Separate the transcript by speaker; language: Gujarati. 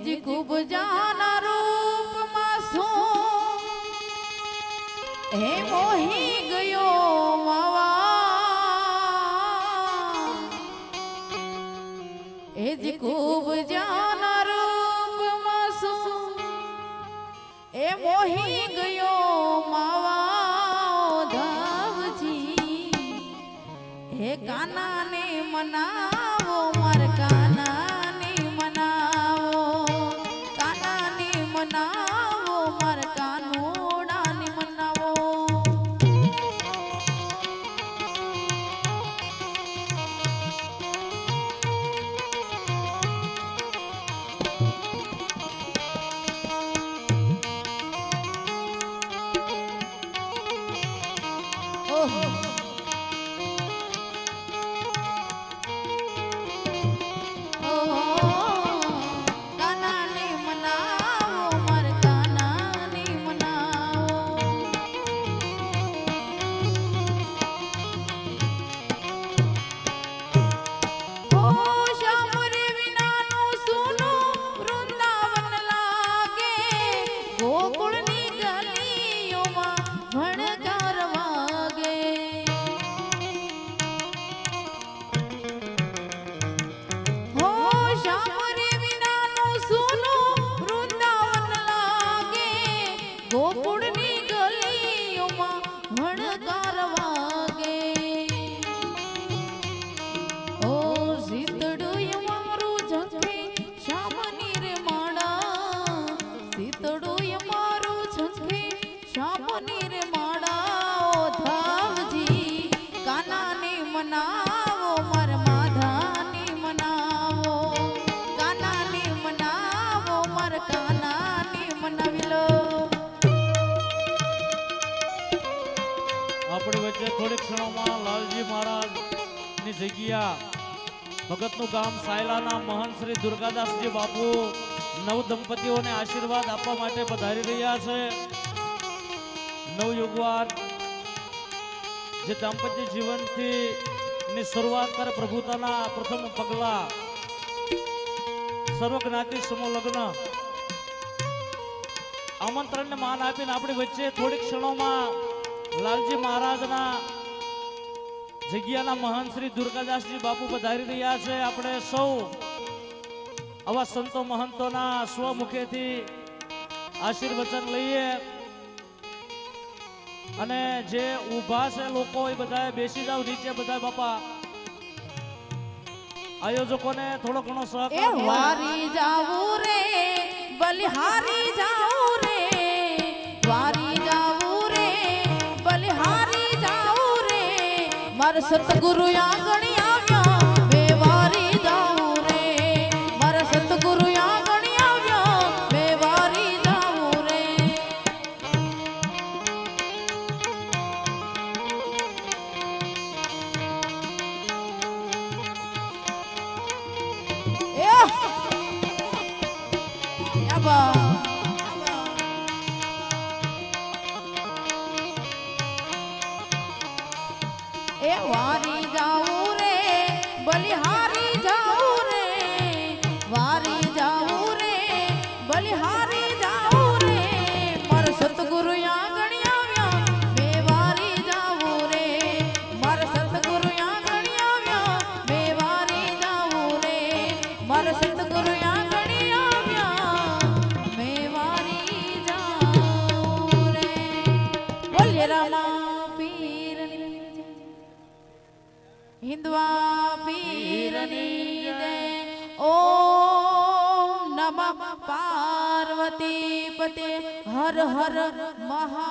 Speaker 1: જી ખૂબ જાના રૂપમાં શું હે મોહી ગયો માવા હે જી ખૂબ જાના રૂપમાં શું એ મોહી ગયો માવા ધાવજી હે કાનાને મનાવો માર કાનાને મનાવો કાનાને મનાવો માર કાનોડાને મનાવો ઓહો
Speaker 2: આપણી વચ્ચે થોડી ક્ષણોમાં લાલજી મહારાજની જગ્યા ભગતનું ગામ સાયલાના મહંત શ્રી દુર્ગાદાસજી બાપુ નવ દંપતીઓને આશીર્વાદ આપવા માટે પધારી રહ્યા છે. નવયુગવાન જે દાંપત્ય જીવનથી ની શરૂઆત કરે પ્રભુતાના પ્રથમ પગલા સર્વજ્ઞાતિ સમૂહ લગ્ન આમંત્રણને માન આપીને આપણી વચ્ચે થોડી ક્ષણોમાં લાલજી મહારાજના જગ્યાના મહાન શ્રી દુર્ગાદાસજી બાપુ પધારી રહ્યા છે. આપણે સૌ આવા સંતો મહંતોના સ્વમુખેથી આશીર્વચન લઈએ અને જે ઊભા છે લોકો એ બધા બેસી જાવ નીચે બધા બાપા. આયોજકોને થોડો ઘણો સહકાર
Speaker 1: વારી જાવું રે બલિહારી જાવું રે વારી જાવું રે બલિહારી જાવું રે માર સતગુરુ આંગણી આવ્યા બે વારી જાવું રે માર સતગુરુ આંગણી આવ્યા બે વારી જાવું રે એ વારી જાવું રે બલિહારી જાવું રે વારી જાવું રે બલિહારી જાવું રે માર સતગુરુ આંગણી આવ્યા બે વારી જાવું રે માર સતગુરુ આંગણી આવ્યા બે વારી જાવું રે માર સતગુરુ આંગણી આવ્યા બે વારી જાવું રે બોલે રામા हिंदवा पीरनी दे ओम नमः पार्वती पते हर हर महा